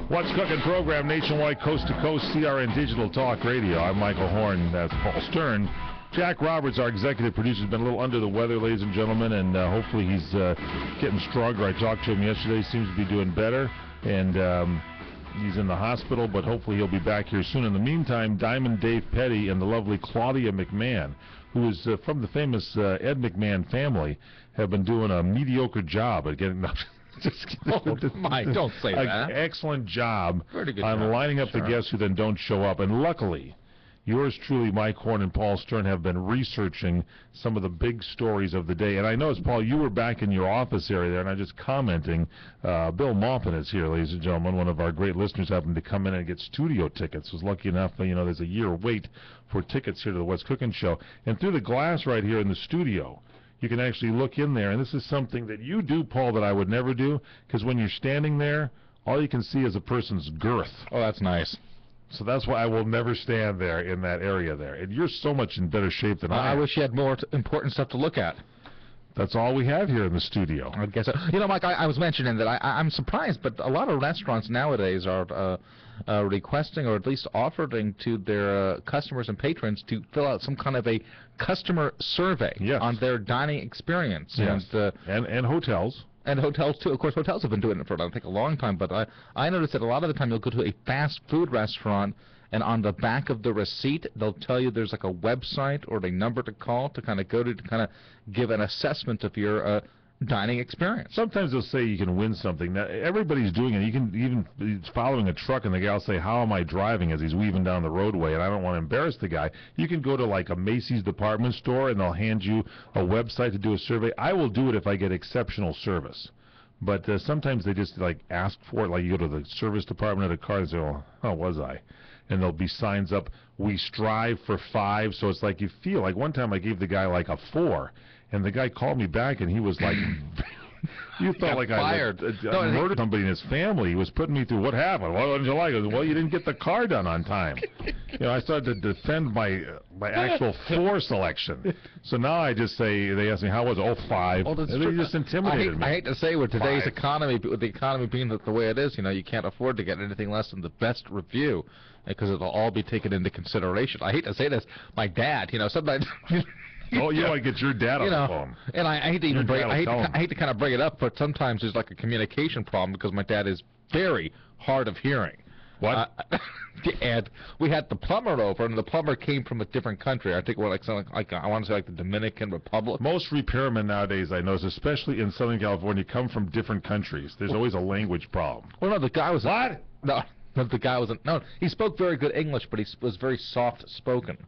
What's Cooking program, nationwide, coast to coast, CRN Digital Talk Radio. I'm Michael Horn. That's Paul Stern. Jack Roberts, our executive producer, has been a little under the weather, ladies and gentlemen, and hopefully he's getting stronger. I talked to him yesterday. Seems to be doing better, and he's in the hospital, but hopefully he'll be back here soon. In the meantime, Diamond Dave Petty and the lovely Claudia McMahon, who is from the famous Ed McMahon family, have been doing a mediocre job at getting... Mike, don't say that. Excellent job on lining up the guests who then don't show up. And luckily, yours truly, Mike Horn and Paul Stern, have been researching some of the big stories of the day. And I noticed, Paul, you were back in your office area there, and I'm just commenting. Bill Maupin is here, ladies and gentlemen. One of our great listeners happened to come in and get studio tickets. Was lucky enough, there's a year wait for tickets here to the What's Cooking Show. And through the glass right here in the studio, you can actually look in there, and this is something that you do, Paul, that I would never do, because when you're standing there, all you can see is a person's girth. Oh, that's nice. So that's why I will never stand there in that area there. And you're so much in better shape than I am. I wish you had more important stuff to look at. That's all we have here in the studio. I guess. Mike, I was mentioning that I'm surprised, but a lot of restaurants nowadays are requesting, or at least offering to their customers and patrons to fill out some kind of a customer survey on their dining experience. Yes. And hotels. And hotels, too. Of course, hotels have been doing it for, I think, a long time. But I noticed that a lot of the time you'll go to a fast food restaurant, and on the back of the receipt, they'll tell you there's like a website or a number to call to kind of go to kind of give an assessment of your dining experience. Sometimes they'll say you can win something. Now, everybody's doing it. You can even following a truck, and the guy will say, "How am I driving?" as he's weaving down the roadway, and I don't want to embarrass the guy. You can go to like a Macy's department store, and they'll hand you a website to do a survey. I will do it if I get exceptional service. But sometimes they just like ask for it. Like you go to the service department of a car and say, "Oh, how was I?" And there'll be signs up, "We strive for 5." So it's like you feel like one time I gave the guy like a 4, and the guy called me back and he was like, "You thought like fired. I murdered somebody in his family." He was putting me through. "What happened? What didn't you like?" I goes, "Well, you didn't get the car done on time." I started to defend my actual 4 selection. So now I just say, they ask me, "How was it?" "Oh, 5." Well, and they just intimidated me. I hate to say, with today's economy, with the economy being the way it is, you can't afford to get anything less than the best review, because it'll all be taken into consideration. I hate to say this, my dad, sometimes. Oh, you want to get your dad on the phone. And I hate to even I hate to kind of bring it up, but sometimes there's like a communication problem because my dad is very hard of hearing. What? And we had the plumber over, and the plumber came from a different country. I think I want to say like the Dominican Republic. Most repairmen nowadays, I notice, especially in Southern California, come from different countries. There's always a language problem. Well, no, the guy was what? No, the guy wasn't. No, he spoke very good English, but he was very soft spoken.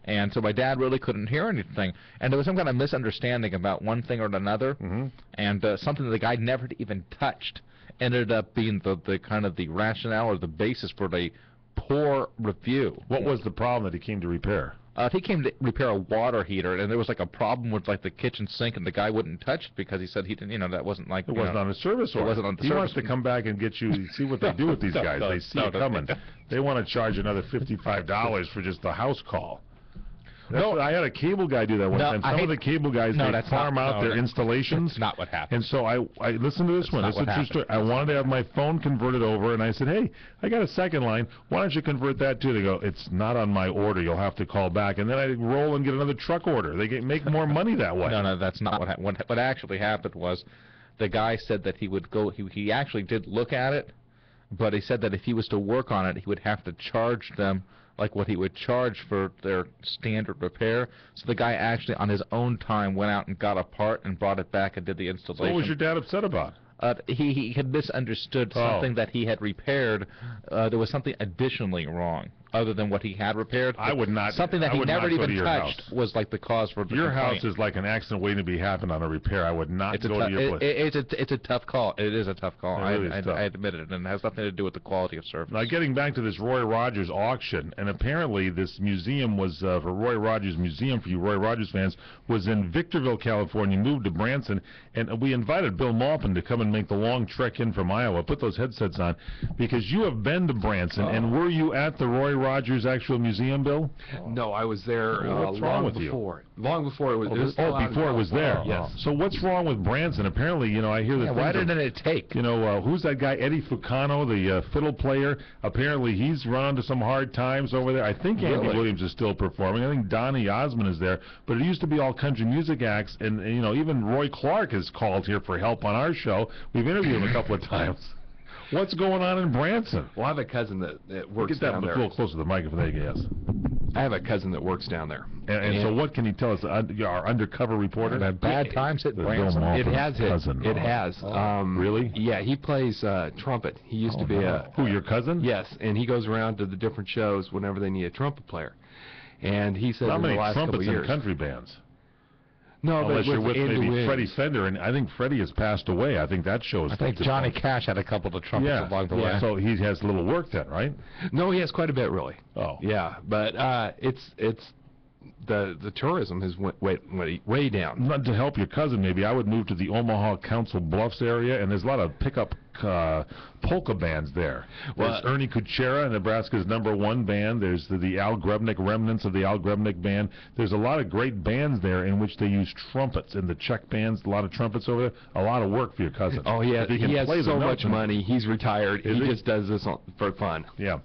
And so my dad really couldn't hear anything. And there was some kind of misunderstanding about one thing or another. Mm-hmm. And something that the guy never even touched ended up being the kind of the rationale or the basis for the poor review. What was the problem that he came to repair? He came to repair a water heater, and there was like a problem with like the kitchen sink, and the guy wouldn't touch it because he said he didn't, that wasn't like... It wasn't on a service order. It wasn't on the service. He wants to come back and get you, see what they do with these guys. They see it coming. They want to charge another $55 for just the house call. I had a cable guy do that one time. Some of the cable guys, they farm out their installations. That's not what happened. And so I listened to this one. It's a true story. I wanted to have my phone converted over, and I said, "Hey, I got a second line. Why don't you convert that too?" They go, "It's not on my order. You'll have to call back." And then I roll and get another truck order. They make more money that way. No, that's not what happened. What actually happened was the guy said that he would go, he actually did look at it, but he said that if he was to work on it, he would have to charge them like what he would charge for their standard repair. So the guy actually, on his own time, went out and got a part and brought it back and did the installation. So what was your dad upset about? He had misunderstood something that he had repaired. There was something additionally wrong, other than what he had repaired. I would not. Something that he never even touched was like the cause for the Your complaint. house is like an accident waiting to be happened on a repair. I would not go to your place. It's a tough call. It is a tough call. Really I admit it, and it has nothing to do with the quality of service. Now, getting back to this Roy Rogers auction, and apparently this museum was, for Roy Rogers Museum, for you Roy Rogers fans, was in Victorville, California, moved to Branson, and we invited Bill Maupin to come and make the long trek in from Iowa. Put those headsets on, because you have been to Branson, and were you at the Roy Rogers actual museum, Bill? No, I was there Well, what's wrong with you? Long before it was. Before it was there. Yes. So what's wrong with Branson? Apparently, I hear that. Why didn't it take? Who's that guy, Eddie Fucano, the fiddle player? Apparently, he's run into some hard times over there. I think Andy Williams is still performing. I think Donny Osmond is there. But it used to be all country music acts, and even Roy Clark has called here for help on our show. We've interviewed him a couple of times. What's going on in Branson? Well, I have a cousin that works down there. Get that a little closer to the microphone. There you go, yes. I have a cousin that works down there. And so what can he tell us, our undercover reporter? Bad times at Branson. It has hit. It has. Really? Yeah, he plays trumpet. He used to be Who, your cousin? Yes, and he goes around to the different shows whenever they need a trumpet player. And he said Not in many the last couple trumpets of years. in country bands. No, Unless but you're with Andy maybe Williams. Freddie Fender, and I think Freddie has passed away. I think that shows. I think Johnny Cash had a couple of trumpets along the way. So he has little work then, right? No, he has quite a bit, really. Oh. Yeah, but it's the tourism has went way down. Not to help your cousin, maybe I would move to the Omaha Council Bluffs area, and there's a lot of pickup polka bands there. There's Ernie Kuchera, Nebraska's #1 band. There's the Al Grebnick, remnants of the Al Grebnick band. There's a lot of great bands there in which they use trumpets. In the Czech bands, a lot of trumpets over there. A lot of work for your cousin. Oh, yeah, he has so much money. He's retired. He just does this for fun. Yeah.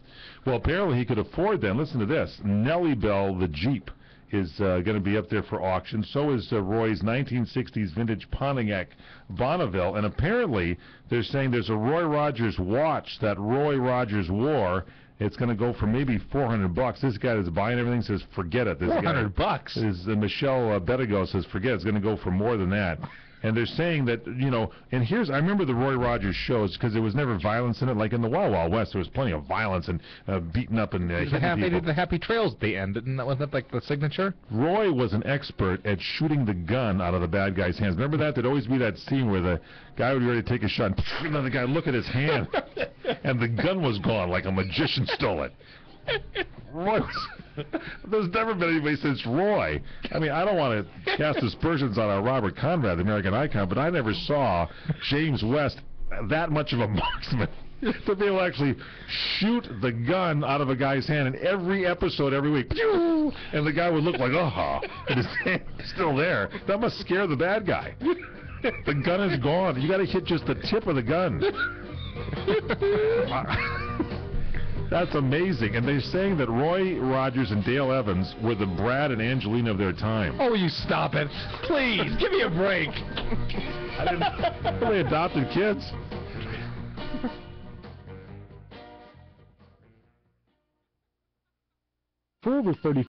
Well, apparently he could afford them. Listen to this. Nellie Bell, the Jeep, is going to be up there for auction. So is Roy's 1960s vintage Pontiac Bonneville. And apparently they're saying there's a Roy Rogers watch that Roy Rogers wore. It's going to go for maybe $400. This guy that's buying everything says, forget it. This $400? Michelle Bedigo says, forget it. It's going to go for more than that. And they're saying that, and I remember the Roy Rogers shows because there was never violence in it. Like in the Wild Wild West, there was plenty of violence and beating up and hitting people. They did the Happy Trails at the end. Wasn't that like the signature? Roy was an expert at shooting the gun out of the bad guy's hands. Remember that? There'd always be that scene where the guy would be ready to take a shot and the guy look at his hand and the gun was gone like a magician stole it. Roy there's never been anybody since Roy. I mean, I don't want to cast aspersions on our Robert Conrad, the American icon, but I never saw James West that much of a marksman to be able to actually shoot the gun out of a guy's hand in every episode every week. Pew! And the guy would look like, and his hand is still there. That must scare the bad guy. The gun is gone. You got to hit just the tip of the gun. That's amazing. And they're saying that Roy Rogers and Dale Evans were the Brad and Angelina of their time. Oh, you stop it. Please, give me a break. They adopted kids. For over 30